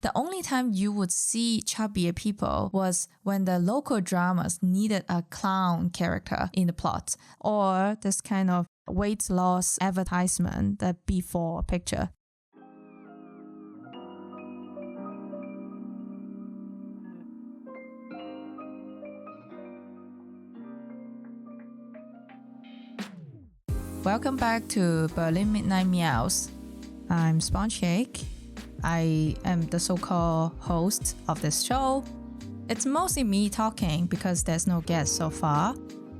The only time you would see chubbier people was when the local dramas needed a clown character in the plot, or this kind of weight loss advertisement, the before picture. Welcome back to Berlin Midnight Meows. I'm Sponge Cake. I am the so-called host of this show. It's mostly me talking because there's no guest so far.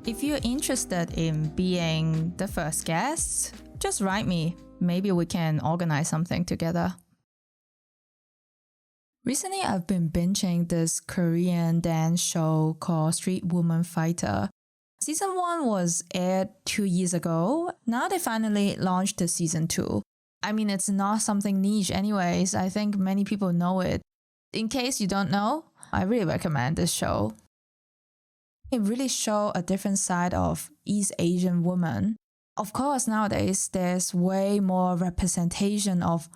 If you're interested in being the first guest, just write me. Maybe we can organize something together. Recently, I've been binging this Korean dance show called Street Woman Fighter. Season 1 was aired 2 years ago. Now they finally launched the season 2. I mean, it's not something niche anyways. I think many people know it. In case you don't know, I really recommend this show. It really shows a different side of East Asian women. Of course, nowadays, there's way more representation of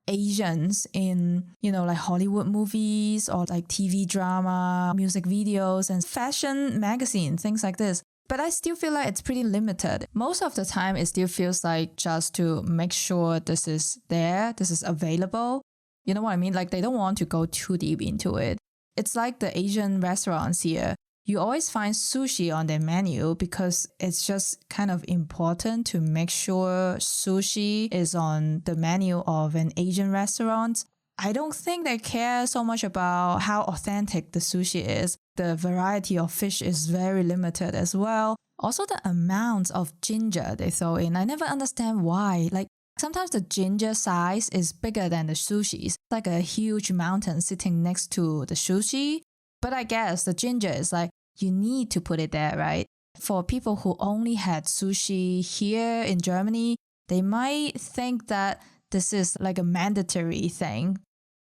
Asians in, like Hollywood movies or like TV drama, music videos, and fashion magazine, things like this. But I still feel like it's pretty limited. Most of the time, it still feels like just to make sure this is there, this is available. You know what I mean? Like they don't want to go too deep into it. It's like the Asian restaurants here. You always find sushi on their menu because it's just kind of important to make sure sushi is on the menu of an Asian restaurant. I don't think they care so much about how authentic the sushi is. The variety of fish is very limited as well. Also, the amount of ginger they throw in, I never understand why. Like sometimes the ginger size is bigger than the sushi. It's like a huge mountain sitting next to the sushi. But I guess the ginger is like, you need to put it there, right? For people who only had sushi here in Germany, they might think that this is like a mandatory thing.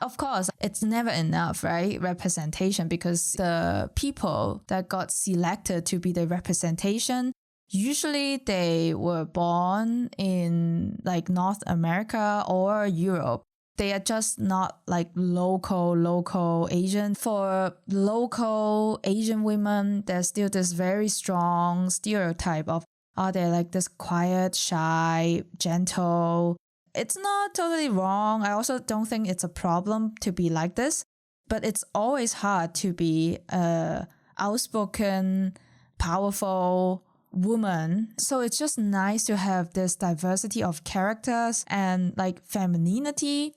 Of course, it's never enough, right? Representation, because the people that got selected to be the representation, usually they were born in like North America or Europe. They are just not like local Asian. For local Asian women, there's still this very strong stereotype of, are they like this quiet, shy, gentle? It's not totally wrong. I also don't think it's a problem to be like this, but it's always hard to be a outspoken, powerful woman. So it's just nice to have this diversity of characters and like femininity.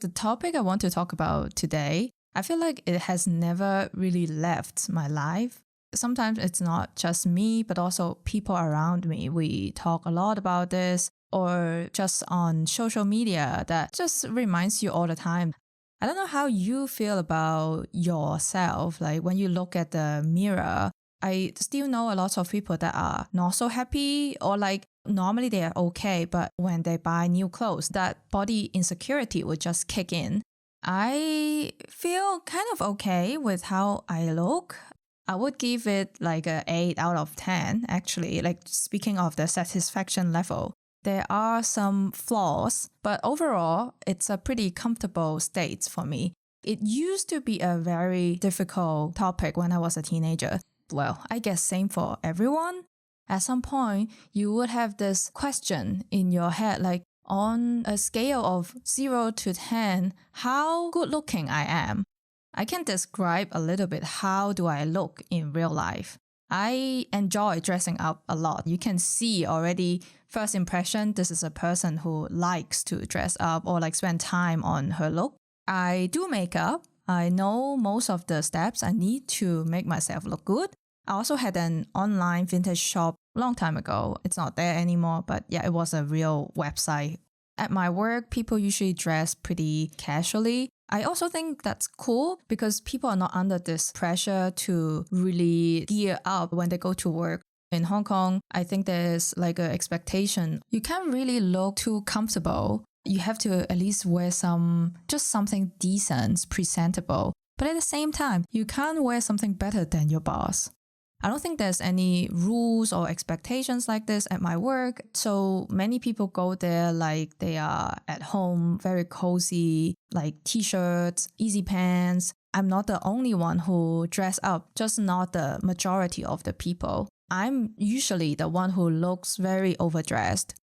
The topic I want to talk about today, I feel like it has never really left my life. Sometimes it's not just me, but also people around me. We talk a lot about this, or just on social media that just reminds you all the time. I don't know how you feel about yourself. Like when you look at the mirror, I still know a lot of people that are not so happy, or like normally they are okay, but when they buy new clothes, that body insecurity would just kick in. I feel kind of okay with how I look. I would give it like an 8 out of 10, actually. Like speaking of the satisfaction level, there are some flaws, but overall, it's a pretty comfortable state for me. It used to be a very difficult topic when I was a teenager. Well, I guess same for everyone. At some point, you would have this question in your head, like on a scale of 0 to 10, how good looking I am. I can describe a little bit how do I look in real life. I enjoy dressing up a lot. You can see already, first impression, this is a person who likes to dress up or like spend time on her look. I do makeup. I know most of the steps I need to make myself look good. I also had an online vintage shop a long time ago. It's not there anymore, but yeah, it was a real website. At my work, people usually dress pretty casually. I also think that's cool because people are not under this pressure to really gear up when they go to work. In Hong Kong, I think there's like an expectation. You can't really look too comfortable. You have to at least wear just something decent, presentable. But at the same time, you can't wear something better than your boss. I don't think there's any rules or expectations like this at my work. So many people go there like they are at home, very cozy, like t-shirts, easy pants. I'm not the only one who dress up, just not the majority of the people. I'm usually the one who looks very overdressed.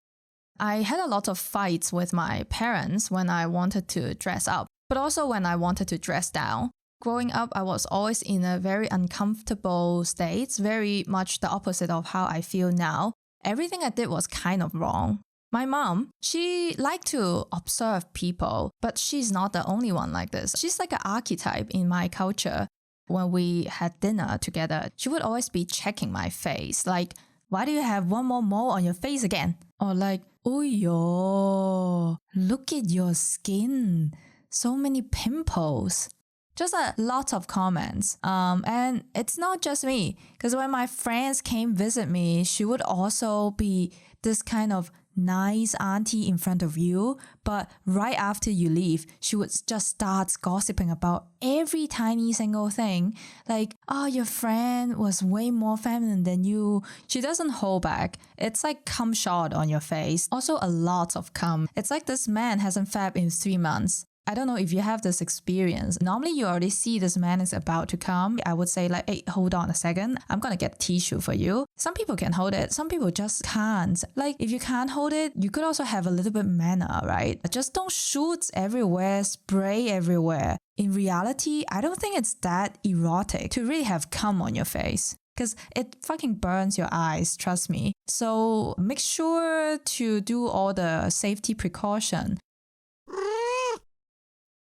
I had a lot of fights with my parents when I wanted to dress up, but also when I wanted to dress down. Growing up, I was always in a very uncomfortable state, very much the opposite of how I feel now. Everything I did was kind of wrong. My mom, she liked to observe people, but she's not the only one like this. She's like an archetype in my culture. When we had dinner together, she would always be checking my face, like, why do you have one more mole on your face again? Or like, oh yo, look at your skin, so many pimples. Just a lot of comments. And it's not just me, because when my friends came visit me, she would also be this kind of nice auntie in front of you, but right after you leave, she would just start gossiping about every tiny single thing. Like, oh, your friend was way more feminine than you. She doesn't hold back. It's like cum shot on your face. Also a lot of cum. It's like this man hasn't fabbed in 3 months. I don't know if you have this experience. Normally, you already see this man is about to come. I would say like, hey, hold on a second. I'm going to get a tissue for you. Some people can hold it. Some people just can't. Like, if you can't hold it, you could also have a little bit manner, right? Just don't shoot everywhere, spray everywhere. In reality, I don't think it's that erotic to really have cum on your face, because it fucking burns your eyes, trust me. So make sure to do all the safety precaution.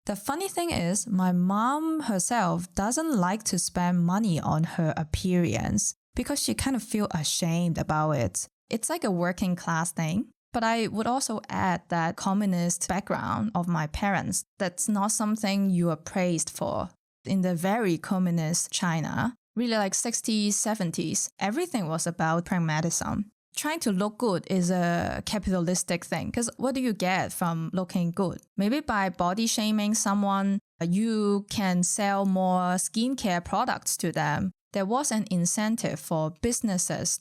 The funny thing is, my mom herself doesn't like to spend money on her appearance because she kind of feels ashamed about it. It's like a working class thing. But I would also add that communist background of my parents, that's not something you are praised for. In the very communist China, really like 60s, 70s, everything was about pragmatism. Trying to look good is a capitalistic thing, because what do you get from looking good? Maybe by body shaming someone, you can sell more skincare products to them. There was an incentive for businesses.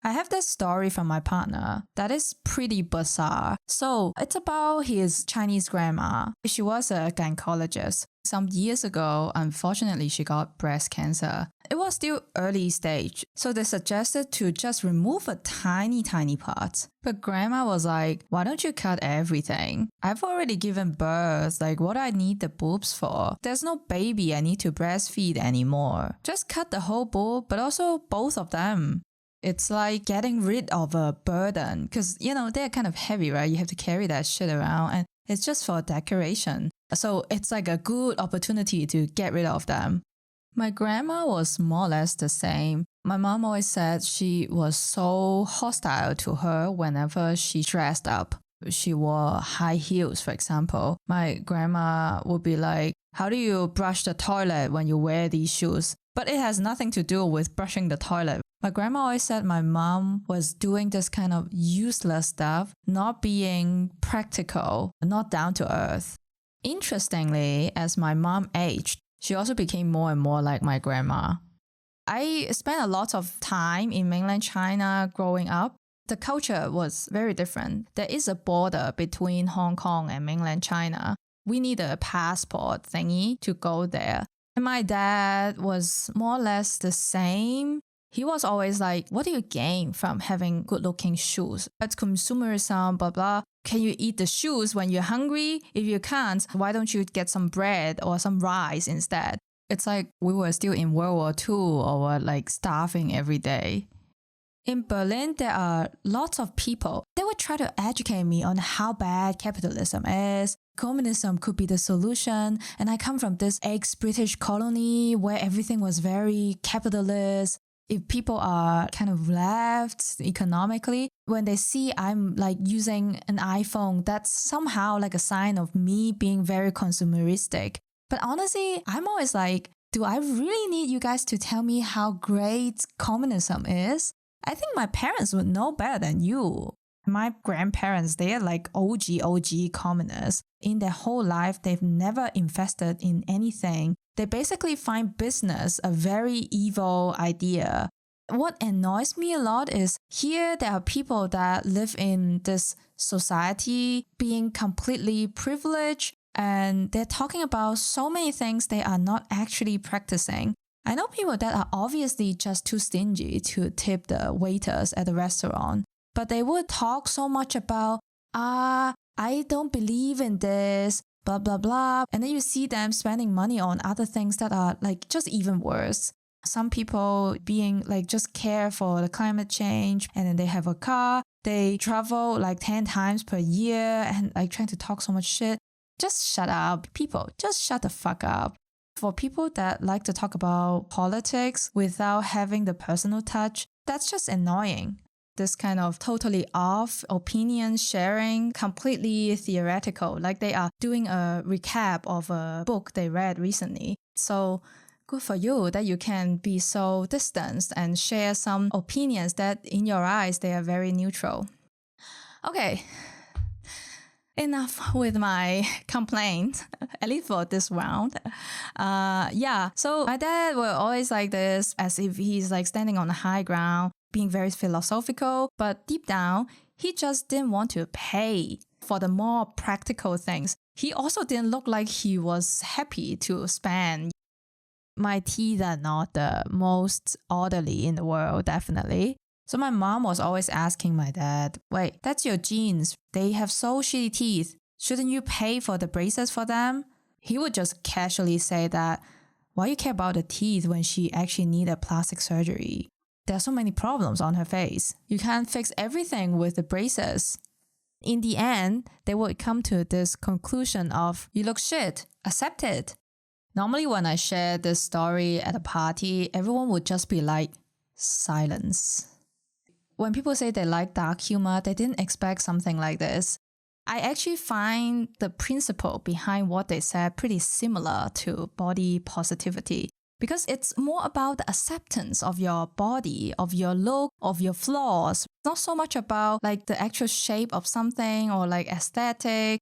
I have this story from my partner that is pretty bizarre. So it's about his Chinese grandma. She was a gynecologist. Some years ago, unfortunately, she got breast cancer. It was still early stage, so they suggested to just remove a tiny part. But grandma was like, why don't you cut everything? I've already given birth, like what do I need the boobs for? There's no baby I need to breastfeed anymore. Just cut the whole boob, but also both of them. It's like getting rid of a burden, because, you know, they're kind of heavy, right? You have to carry that shit around, and it's just for decoration. So it's like a good opportunity to get rid of them. My grandma was more or less the same. My mom always said she was so hostile to her whenever she dressed up. She wore high heels, for example. My grandma would be like, how do you brush the toilet when you wear these shoes? But it has nothing to do with brushing the toilet. My grandma always said my mom was doing this kind of useless stuff, not being practical, not down to earth. Interestingly, as my mom aged, she also became more and more like my grandma. I spent a lot of time in mainland China growing up. The culture was very different. There is a border between Hong Kong and mainland China. We need a passport thingy to go there. And my dad was more or less the same. He was always like, what do you gain from having good-looking shoes? It's consumerism, blah, blah. Can you eat the shoes when you're hungry? If you can't, why don't you get some bread or some rice instead? It's like we were still in World War II or were like starving every day. In Berlin, there are lots of people. They would try to educate me on how bad capitalism is. Communism could be the solution. And I come from this ex-British colony where everything was very capitalist. If people are kind of left economically, when they see I'm like using an iPhone, that's somehow like a sign of me being very consumeristic. But honestly, I'm always like, do I really need you guys to tell me how great communism is? I think my parents would know better than you. My grandparents, they are like OG communists. In their whole life, they've never invested in anything. They basically find business a very evil idea. what annoys me a lot is here there are people that live in this society being completely privileged, and they're talking about so many things they are not actually practicing. I know people that are obviously just too stingy to tip the waiters at the restaurant, but they would talk so much about, I don't believe in this, blah, blah, blah. And then you see them spending money on other things that are like just even worse. Some people being like just care for the climate change, and then they have a car, they travel like 10 times per year and like trying to talk so much shit. Just shut up. People, just shut the fuck up. For people that like to talk about politics without having the personal touch, that's just annoying. This kind of totally off opinion sharing, completely theoretical, like they are doing a recap of a book they read recently. So good for you that you can be so distanced and share some opinions that in your eyes, they are very neutral. Okay. Enough with my complaint, at least for this round. So my dad will always like this, as if he's like standing on a high ground, being very philosophical, but deep down, he just didn't want to pay for the more practical things. He also didn't look like he was happy to spend. My teeth are not the most orderly in the world, definitely. So my mom was always asking my dad, wait, that's your genes. They have so shitty teeth. Shouldn't you pay for the braces for them? He would just casually say that, why you care about the teeth when she actually needed plastic surgery? There are so many problems on her face. You can't fix everything with the braces. In the end, they would come to this conclusion of, you look shit, accept it. Normally when I share this story at a party, everyone would just be like, silence. When people say they like dark humor, they didn't expect something like this. I actually find the principle behind what they said pretty similar to body positivity, because it's more about the acceptance of your body, of your look, of your flaws. Not so much about like the actual shape of something or like aesthetic.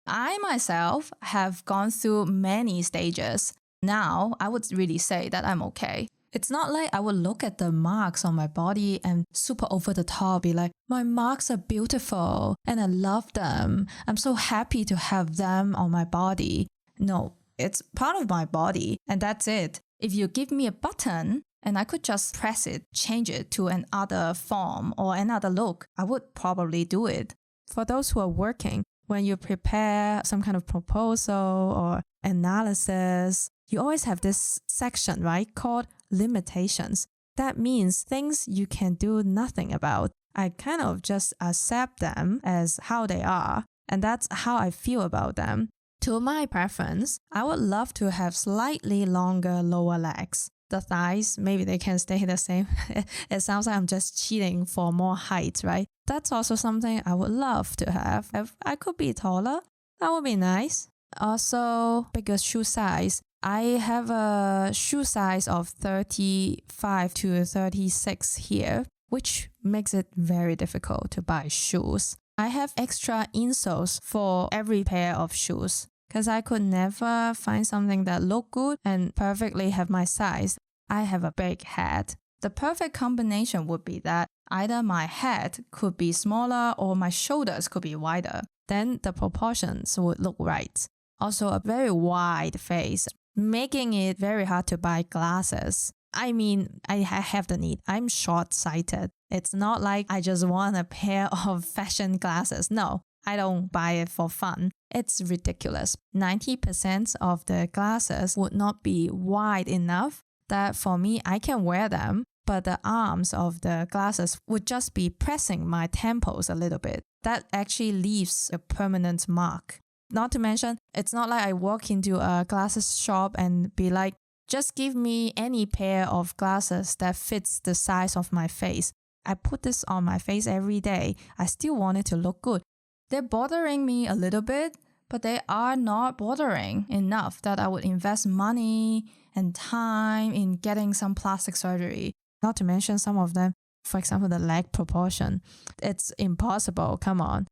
I myself have gone through many stages. Now, I would really say that I'm okay. It's not like I would look at the marks on my body and super over the top be like, my marks are beautiful and I love them. I'm so happy to have them on my body. No, it's part of my body and that's it. If you give me a button and I could just press it, change it to another form or another look, I would probably do it. For those who are working, when you prepare some kind of proposal or analysis, you always have this section, right, called limitations. That means things you can do nothing about. I kind of just accept them as how they are, and that's how I feel about them. To my preference, I would love to have slightly longer lower legs. The thighs, maybe they can stay the same. It sounds like I'm just cheating for more height, right? That's also something I would love to have. If I could be taller, that would be nice. Also, bigger shoe size. I have a shoe size of 35 to 36 here, which makes it very difficult to buy shoes. I have extra insoles for every pair of shoes because I could never find something that looked good and perfectly have my size. I have a big head. The perfect combination would be that either my head could be smaller or my shoulders could be wider. Then the proportions would look right. Also, a very wide face, making it very hard to buy glasses. I mean, I have the need. I'm short-sighted. It's not like I just want a pair of fashion glasses. No, I don't buy it for fun. It's ridiculous. 90% of the glasses would not be wide enough that for me, I can wear them, but the arms of the glasses would just be pressing my temples a little bit. That actually leaves a permanent mark. Not to mention, it's not like I walk into a glasses shop and be like, just give me any pair of glasses that fits the size of my face. I put this on my face every day. I still want it to look good. They're bothering me a little bit, but they are not bothering enough that I would invest money and time in getting some plastic surgery. Not to mention some of them, for example, the leg proportion. It's impossible, come on.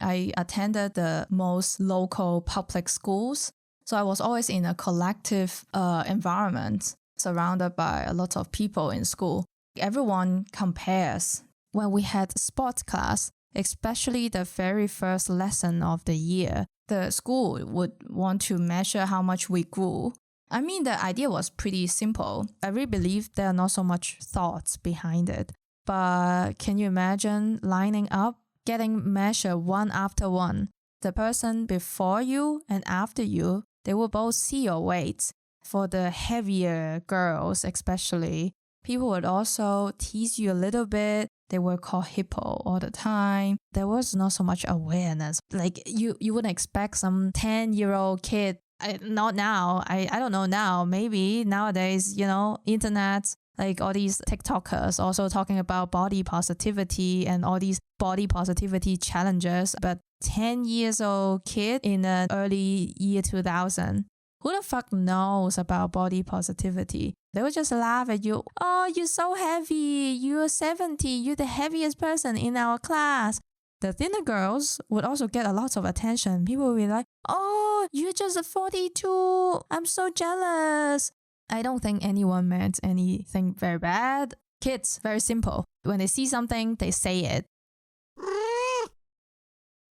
I attended the most local public schools, so I was always in a collective environment. surrounded by a lot of people in school. Everyone compares. When we had sports class, especially the very first lesson of the year, the school would want to measure how much we grew. I mean, the idea was pretty simple. I really believe there are not so much thoughts behind it. But can you imagine lining up, getting measured one after one? The person before you and after you, they will both see your weight. For the heavier girls especially, people would also tease you a little bit. They were called hippo all the time. There was not so much awareness. Like you wouldn't expect some 10-year-old kid. Not now. I don't know now. Maybe nowadays, internet, like all these TikTokers also talking about body positivity and all these body positivity challenges. But 10 years old kid in the early year 2000, who the fuck knows about body positivity? They would just laugh at you. Oh, you're so heavy. You're 70. You're the heaviest person in our class. The thinner girls would also get a lot of attention. People would be like, oh, you're just 42. I'm so jealous. I don't think anyone meant anything very bad. Kids, very simple. When they see something, they say it.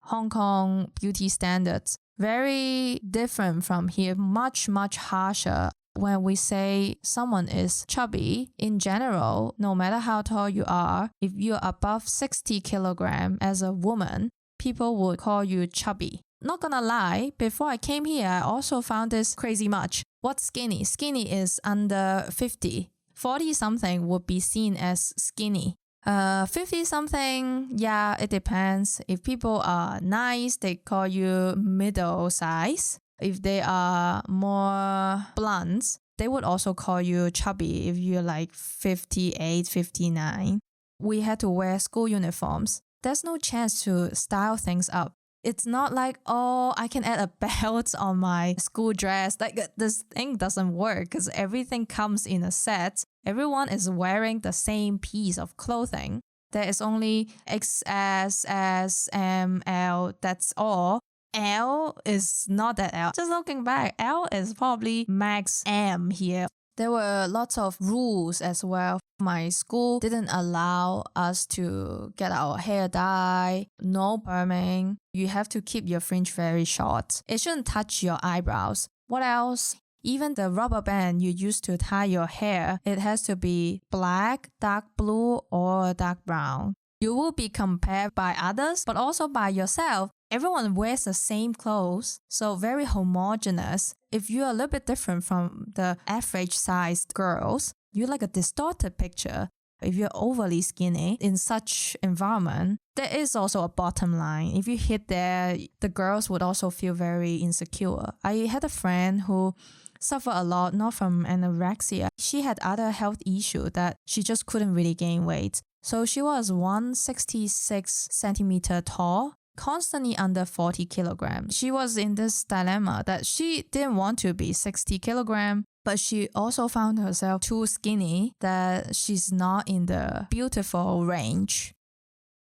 Hong Kong beauty standards, very different from here, much, much harsher. When we say someone is chubby, in general, no matter how tall you are, if you're above 60 kilograms as a woman, people would call you chubby. Not gonna lie, before I came here, I also found this crazy much. What's skinny? Skinny is under 50. 40-something would be seen as skinny. 50-something, yeah, it depends. If people are nice, they call you middle size. If they are more blunt, they would also call you chubby if you're like 58, 59. We had to wear school uniforms. There's no chance to style things up. It's not like, oh, I can add a belt on my school dress. Like this thing doesn't work because everything comes in a set. Everyone is wearing the same piece of clothing. There is only XS, S, M, L, that's all. L is not that L. Just looking back, L is probably max M here. There were lots of rules as well. My school didn't allow us to get our hair dyed, no perming. You have to keep your fringe very short. It shouldn't touch your eyebrows. What else? Even the rubber band you use to tie your hair, it has to be black, dark blue, or dark brown. You will be compared by others, but also by yourself. Everyone wears the same clothes, so very homogeneous. If you're a little bit different from the average-sized girls, you're like a distorted picture. If you're overly skinny in such environment, there is also a bottom line. If you hit there, the girls would also feel very insecure. I had a friend who suffered a lot, not from anorexia. She had other health issues that she just couldn't really gain weight. So she was 166 centimeter tall, constantly under 40 kilograms. She was in this dilemma that she didn't want to be 60 kilograms, but she also found herself too skinny that she's not in the beautiful range.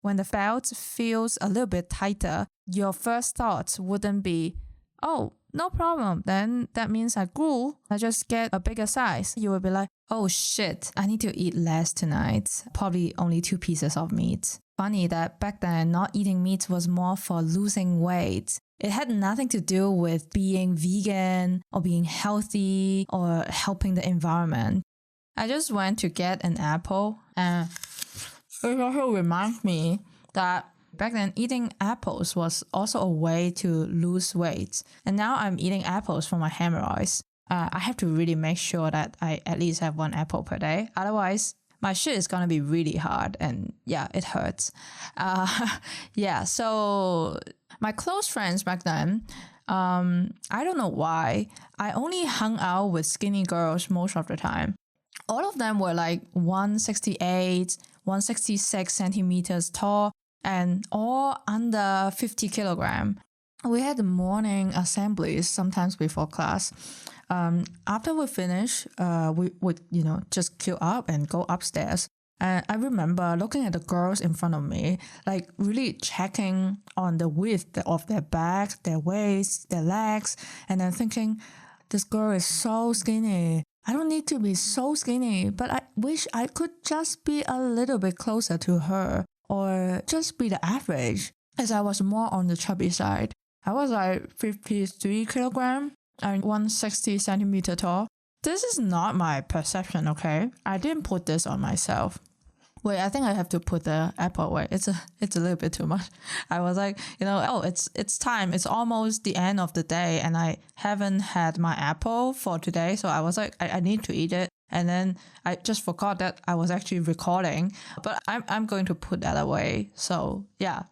When the belt feels a little bit tighter, your first thought wouldn't be, oh, no problem, then that means I grew. I just get a bigger size. You will be like, oh shit, I need to eat less tonight. Probably only 2 pieces of meat. Funny that back then not eating meat was more for losing weight. It had nothing to do with being vegan or being healthy or helping the environment. I just went to get an apple and it also reminds me that back then, eating apples was also a way to lose weight. And now I'm eating apples for my hemorrhoids. I have to really make sure that I at least have 1 apple per day. Otherwise, my shit is going to be really hard. And yeah, it hurts. So my close friends back then, I don't know why, I only hung out with skinny girls most of the time. All of them were like 168, 166 centimeters tall, and all under 50 kilograms. We had morning assemblies sometimes before class. After we finish, we would, just queue up and go upstairs. And I remember looking at the girls in front of me, like really checking on the width of their back, their waist, their legs, and then thinking, this girl is so skinny. I don't need to be so skinny, but I wish I could just be a little bit closer to her or just be the average, as I was more on the chubby side. I was like 53 kilogram and 160 centimeter tall. This is not my perception, okay? I didn't put this on myself. Wait, I think I have to put the apple away. It's a little bit too much. I was like, it's time. It's almost the end of the day and I haven't had my apple for today. So I was like, I need to eat it. And then I just forgot that I was actually recording. But I'm going to put that away. So yeah.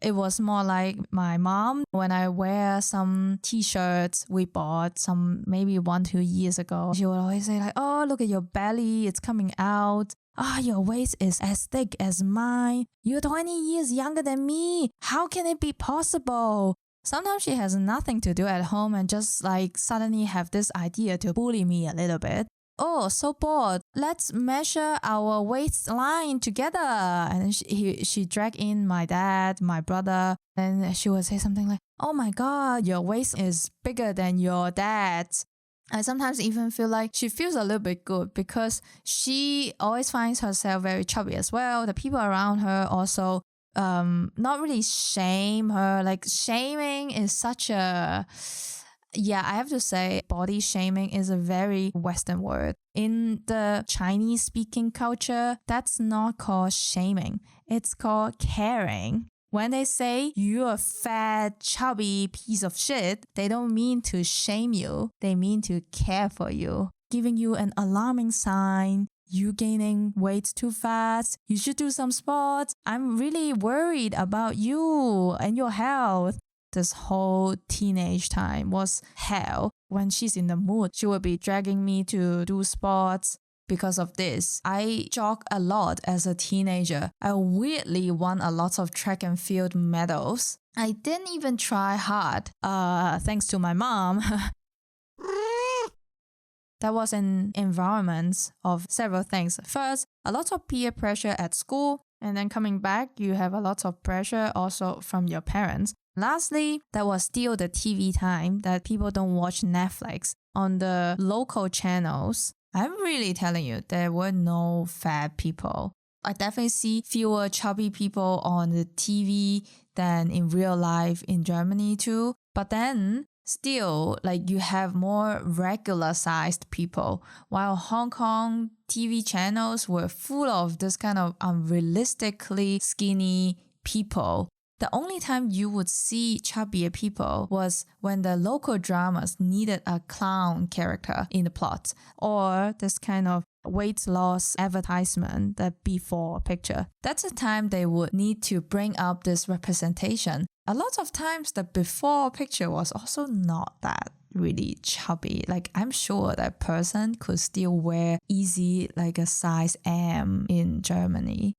It was more like my mom, when I wear some t-shirts we bought some maybe 1-2 years ago, she would always say like, oh, look at your belly, it's coming out. Ah, your waist is as thick as mine. You're 20 years younger than me. How can it be possible? Sometimes she has nothing to do at home and just like suddenly have this idea to bully me a little bit. Oh, so bored. Let's measure our waistline together. And she dragged in my dad, my brother, and she would say something like, oh my God, your waist is bigger than your dad's. I sometimes even feel like she feels a little bit good because she always finds herself very chubby as well. The people around her also not really shame her. Like shaming is such a... Yeah, I have to say body shaming is a very Western word. In the Chinese speaking culture, that's not called shaming. It's called caring. When they say you're a fat, chubby piece of shit, they don't mean to shame you. They mean to care for you, giving you an alarming sign. You gaining weight too fast. You should do some sports. I'm really worried about you and your health. This whole teenage time was hell. When she's in the mood, she will be dragging me to do sports. Because of this, I jog a lot as a teenager. I weirdly won a lot of track and field medals. I didn't even try hard, thanks to my mom. That was an environment of several things. First, a lot of peer pressure at school, and then coming back, you have a lot of pressure also from your parents. Lastly, there was still the TV time that people don't watch Netflix on the local channels. I'm really telling you, there were no fat people. I definitely see fewer chubby people on the TV than in real life in Germany too. But then still, like you have more regular sized people, while Hong Kong TV channels were full of this kind of unrealistically skinny people. The only time you would see chubbier people was when the local dramas needed a clown character in the plot, or this kind of weight loss advertisement, the before picture. That's the time they would need to bring up this representation. A lot of times the before picture was also not that really chubby. Like I'm sure that person could still wear easy like a size M in Germany.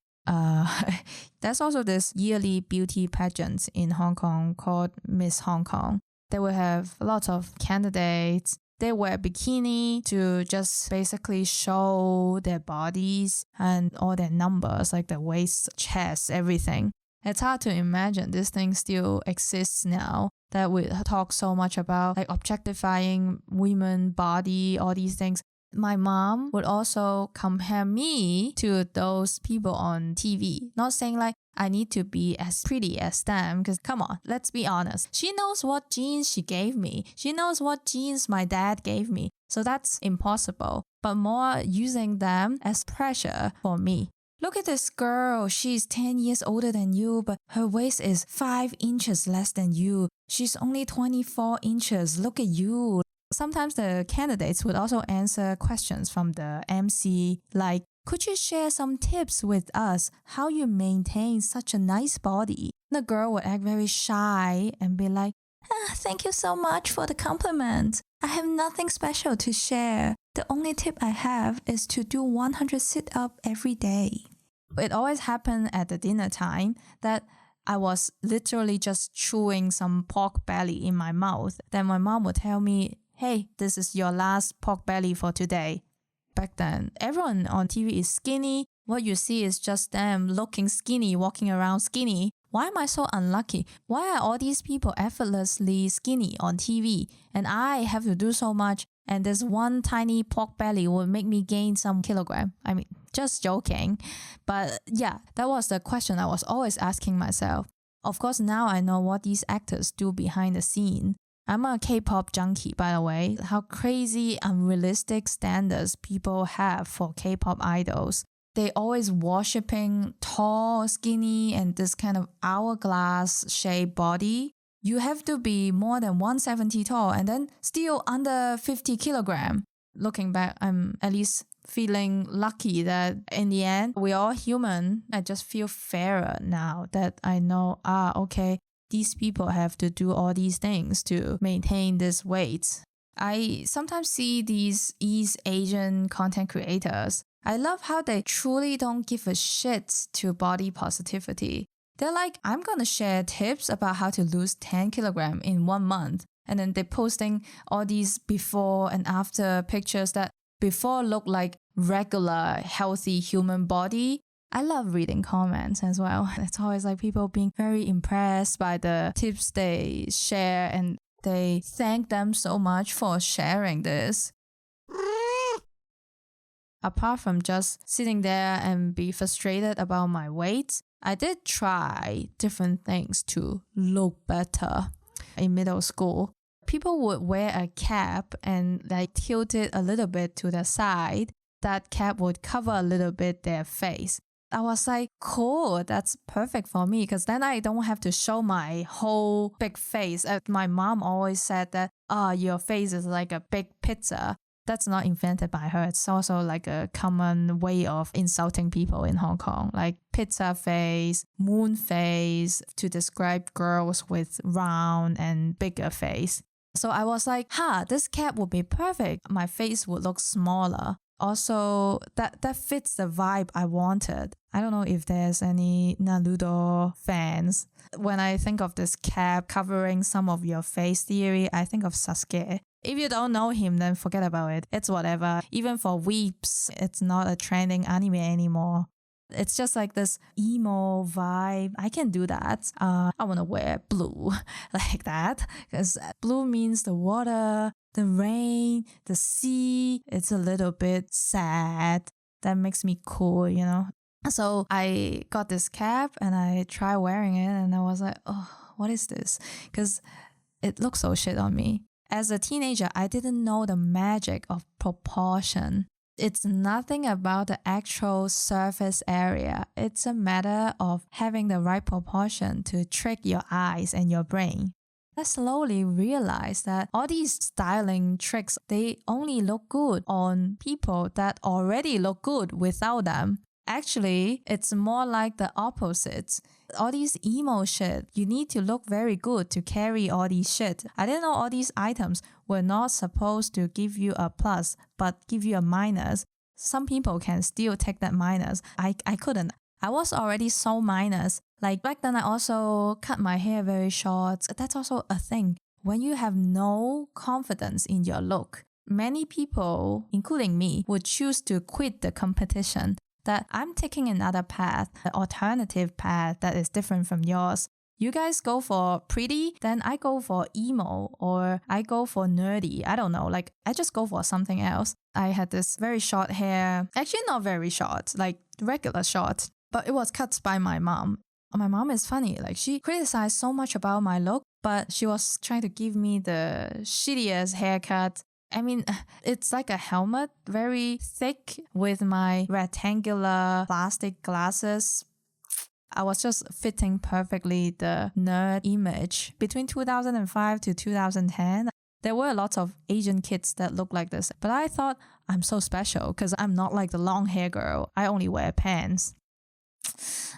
There's also this yearly beauty pageant in Hong Kong called Miss Hong Kong. They will have a lot of candidates. They wear bikini to just basically show their bodies and all their numbers, like the waist, chest, everything. It's hard to imagine this thing still exists now, that we talk so much about like objectifying women, body, all these things. My mom would also compare me to those people on TV. Not saying like I need to be as pretty as them, because come on, let's be honest. She knows what genes she gave me. She knows what genes my dad gave me. So that's impossible. But more using them as pressure for me. Look at this girl. She's 10 years older than you, but her waist is 5 inches less than you. She's only 24 inches. Look at you. Sometimes the candidates would also answer questions from the MC like, could you share some tips with us how you maintain such a nice body? The girl would act very shy and be like, thank you so much for the compliment. I have nothing special to share. The only tip I have is to do 100 sit-ups every day. It always happened at the dinner time that I was literally just chewing some pork belly in my mouth. Then my mom would tell me, hey, this is your last pork belly for today. Back then, everyone on TV is skinny. What you see is just them looking skinny, walking around skinny. Why am I so unlucky? Why are all these people effortlessly skinny on TV and I have to do so much and this one tiny pork belly will make me gain some kilogram? I mean, just joking. But yeah, that was the question I was always asking myself. Of course, now I know what these actors do behind the scene. I'm a K-pop junkie, by the way. How crazy, unrealistic standards people have for K-pop idols. They always worshipping tall, skinny, and this kind of hourglass-shaped body. You have to be more than 170 tall and then still under 50 kilogram. Looking back, I'm at least feeling lucky that in the end, we're all human. I just feel fairer now that I know, okay, these people have to do all these things to maintain this weight. I sometimes see these East Asian content creators. I love how they truly don't give a shit to body positivity. They're like, I'm gonna share tips about how to lose 10 kilogram in 1 month. And then they're posting all these before and after pictures that before look like regular, healthy human body. I love reading comments as well. It's always like people being very impressed by the tips they share and they thank them so much for sharing this. Apart from just sitting there and be frustrated about my weight, I did try different things to look better. In middle school, people would wear a cap and like tilt it a little bit to the side. That cap would cover a little bit their face. I was like, cool, that's perfect for me because then I don't have to show my whole big face. My mom always said that, your face is like a big pizza. That's not invented by her. It's also like a common way of insulting people in Hong Kong, like pizza face, moon face, to describe girls with round and bigger face. So I was like, this cap would be perfect. My face would look smaller. Also, that fits the vibe I wanted. I don't know if there's any Naruto fans. When I think of this cap covering some of your face theory, I think of Sasuke. If you don't know him, then forget about it. It's whatever. Even for weeps, it's not a trending anime anymore. It's just like this emo vibe. I can do that. I want to wear blue like that because blue means the water, the rain, the sea. It's a little bit sad. That makes me cool, you know? So I got this cap and I tried wearing it and I was like, what is this? Because it looks so shit on me. As a teenager, I didn't know the magic of proportion. It's nothing about the actual surface area. It's a matter of having the right proportion to trick your eyes and your brain. I slowly realized that all these styling tricks, they only look good on people that already look good without them. Actually, it's more like the opposite. All these emo shit, you need to look very good to carry all these shit. I didn't know all these items were not supposed to give you a plus, but give you a minus. Some people can still take that minus. I couldn't. I was already so minus. Like back then, I also cut my hair very short. That's also a thing. When you have no confidence in your look, many people, including me, would choose to quit the competition. That I'm taking another path, an alternative path that is different from yours. You guys go for pretty, then I go for emo or I go for nerdy. I don't know, like I just go for something else. I had this very short hair, actually not very short, like regular short, but it was cut by my mom. My mom is funny, like she criticized so much about my look, but she was trying to give me the shittiest haircut. I mean, it's like a helmet, very thick with my rectangular plastic glasses. I was just fitting perfectly the nerd image. Between 2005 to 2010, there were lots of Asian kids that looked like this. But I thought I'm so special because I'm not like the long hair girl. I only wear pants.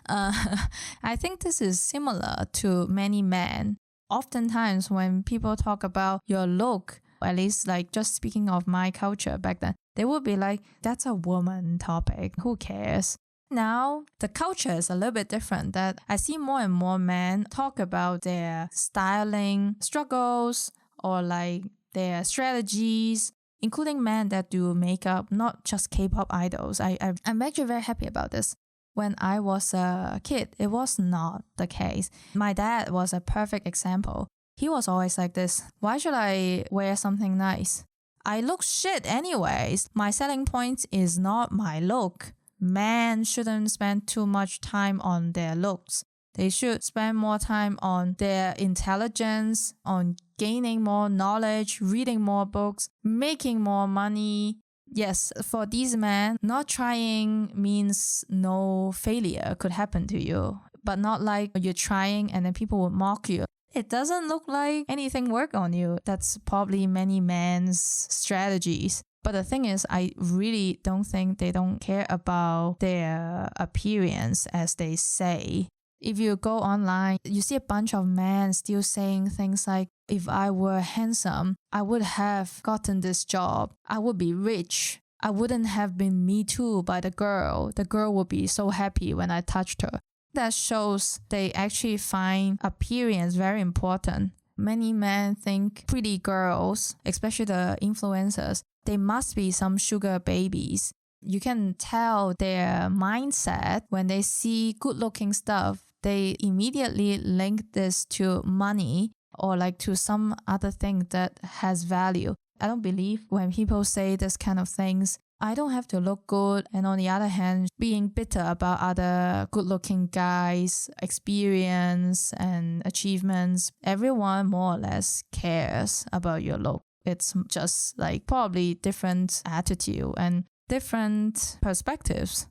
I think this is similar to many men. Oftentimes when people talk about your look, at least like just speaking of my culture back then, they would be like, that's a woman topic. Who cares? Now, the culture is a little bit different that I see more and more men talk about their styling struggles or like their strategies, including men that do makeup, not just K-pop idols. I'm actually very happy about this. When I was a kid, it was not the case. My dad was a perfect example. He was always like this. Why should I wear something nice? I look shit anyways. My selling point is not my look. Men shouldn't spend too much time on their looks. They should spend more time on their intelligence, on gaining more knowledge, reading more books, making more money. Yes, for these men, not trying means no failure could happen to you, but not like you're trying and then people will mock you. It doesn't look like anything worked on you. That's probably many men's strategies. But the thing is, I really don't think they don't care about their appearance as they say. If you go online, you see a bunch of men still saying things like, if I were handsome, I would have gotten this job. I would be rich. I wouldn't have been Me Too by the girl. The girl would be so happy when I touched her. That shows they actually find appearance very important. Many men think pretty girls, especially the influencers, they must be some sugar babies. You can tell their mindset when they see good-looking stuff. They immediately link this to money or like to some other thing that has value. I don't believe when people say this kind of things, I don't have to look good. And on the other hand, being bitter about other good-looking guys' experience and achievements, everyone more or less cares about your look. It's just like probably different attitude and different perspectives.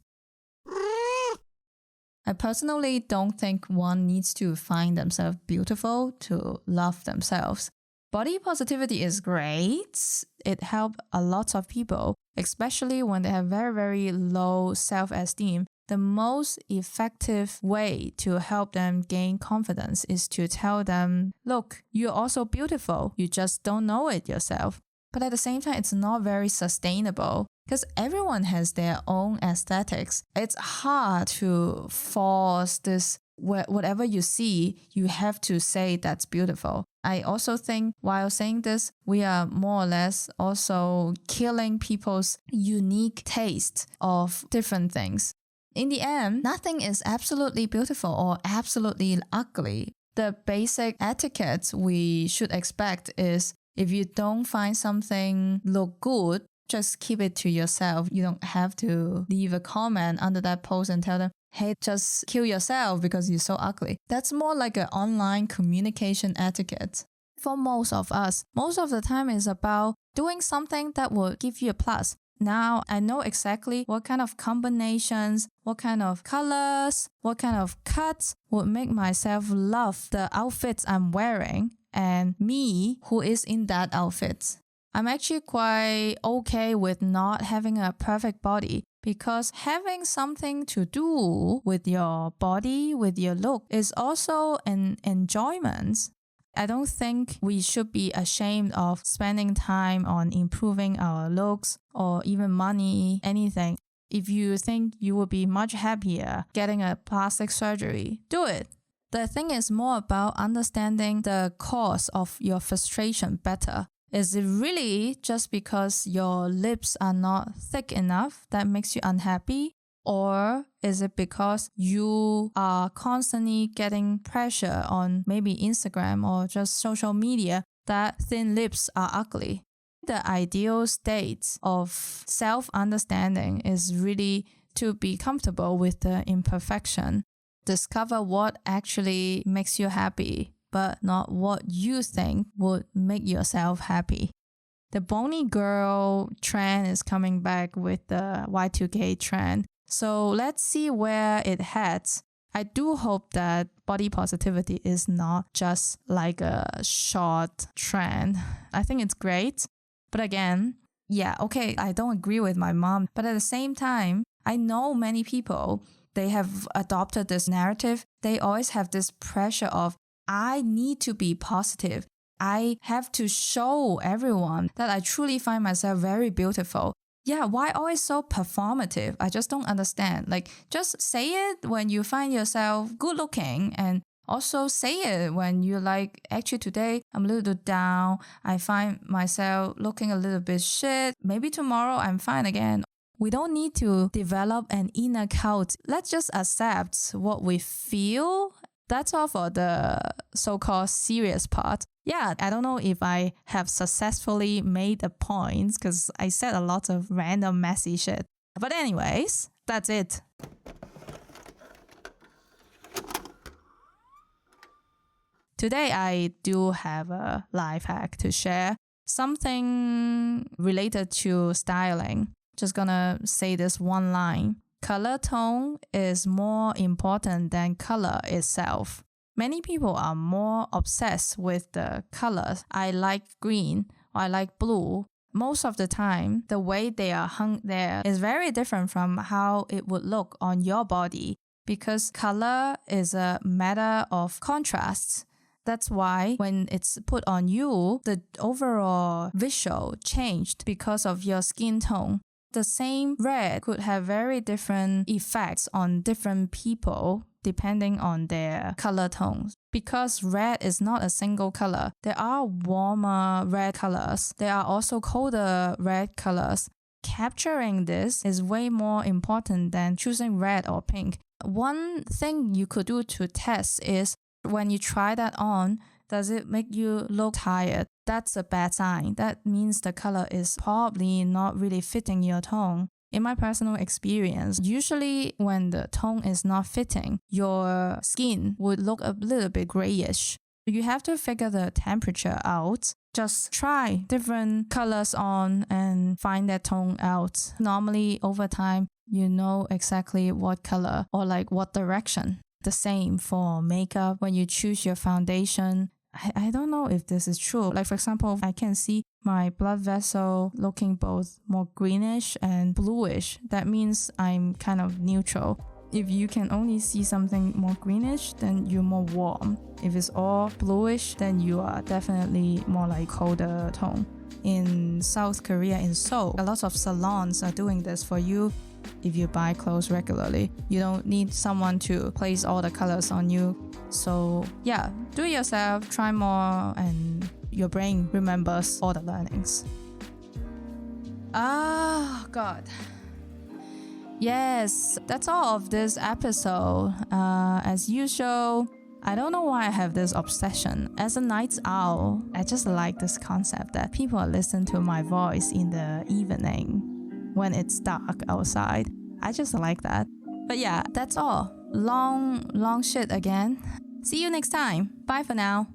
I personally don't think one needs to find themselves beautiful to love themselves. Body positivity is great. It helps a lot of people, especially when they have very, very low self-esteem. The most effective way to help them gain confidence is to tell them, look, you're also beautiful. You just don't know it yourself. But at the same time, it's not very sustainable because everyone has their own aesthetics. It's hard to force this, whatever you see, you have to say that's beautiful. I also think while saying this, we are more or less also killing people's unique taste of different things. In the end, nothing is absolutely beautiful or absolutely ugly. The basic etiquette we should expect is if you don't find something look good, just keep it to yourself. You don't have to leave a comment under that post and tell them, hey, just kill yourself because you're so ugly. That's more like an online communication etiquette. For most of us, most of the time is about doing something that will give you a plus. Now I know exactly what kind of combinations, what kind of colors, what kind of cuts would make myself love the outfits I'm wearing and me who is in that outfit. I'm actually quite okay with not having a perfect body because having something to do with your body, with your look is also an enjoyment. I don't think we should be ashamed of spending time on improving our looks or even money, anything. If you think you will be much happier getting a plastic surgery, do it. The thing is more about understanding the cause of your frustration better. Is it really just because your lips are not thick enough that makes you unhappy? Or is it because you are constantly getting pressure on maybe Instagram or just social media that thin lips are ugly? The ideal state of self-understanding is really to be comfortable with the imperfection. Discover what actually makes you happy, but not what you think would make yourself happy. The bony girl trend is coming back with the Y2K trend. So let's see where it heads. I do hope that body positivity is not just like a short trend. I think it's great. But again, yeah, okay, I don't agree with my mom. But at the same time, I know many people, they have adopted this narrative. They always have this pressure of, I need to be positive. I have to show everyone that I truly find myself very beautiful. Yeah, why always so performative? I just don't understand. Like, just say it when you find yourself good looking, and also say it when you're like, actually today I'm a little down. I find myself looking a little bit shit. Maybe tomorrow I'm fine again. We don't need to develop an inner cult. Let's just accept what we feel. That's all for the so-called serious part. Yeah, I don't know if I have successfully made a point because I said a lot of random messy shit. But anyways, that's it. Today I do have a life hack to share. Something related to styling. Just gonna say this one line. Color tone is more important than color itself. Many people are more obsessed with the colors. I like green or I like blue. Most of the time, the way they are hung there is very different from how it would look on your body because color is a matter of contrasts. That's why when it's put on you, the overall visual changed because of your skin tone. The same red could have very different effects on different people depending on their color tones. Because red is not a single color, there are warmer red colors. There are also colder red colors. Capturing this is way more important than choosing red or pink. One thing you could do to test is when you try that on, does it make you look tired? That's a bad sign. That means the color is probably not really fitting your tone. In my personal experience, usually when the tone is not fitting, your skin would look a little bit grayish. You have to figure the temperature out. Just try different colors on and find that tone out. Normally, over time, you know exactly what color or like what direction. The same for makeup. When you choose your foundation, I don't know if this is true. Like for example, I can see my blood vessel looking both more greenish and bluish. That means I'm kind of neutral. If you can only see something more greenish, then you're more warm. If it's all bluish, then you are definitely more like colder tone. In South Korea, in Seoul, a lot of salons are doing this for you. If you buy clothes regularly, you don't need someone to place all the colors on you. So yeah, do it yourself, try more, and your brain remembers all the learnings. Oh God. Yes, that's all of this episode. As usual, I don't know why I have this obsession. As a night owl, I just like this concept that people listen to my voice in the evening when it's dark outside. I just like that. But yeah, that's all. Long shit again. See you next time. Bye for now.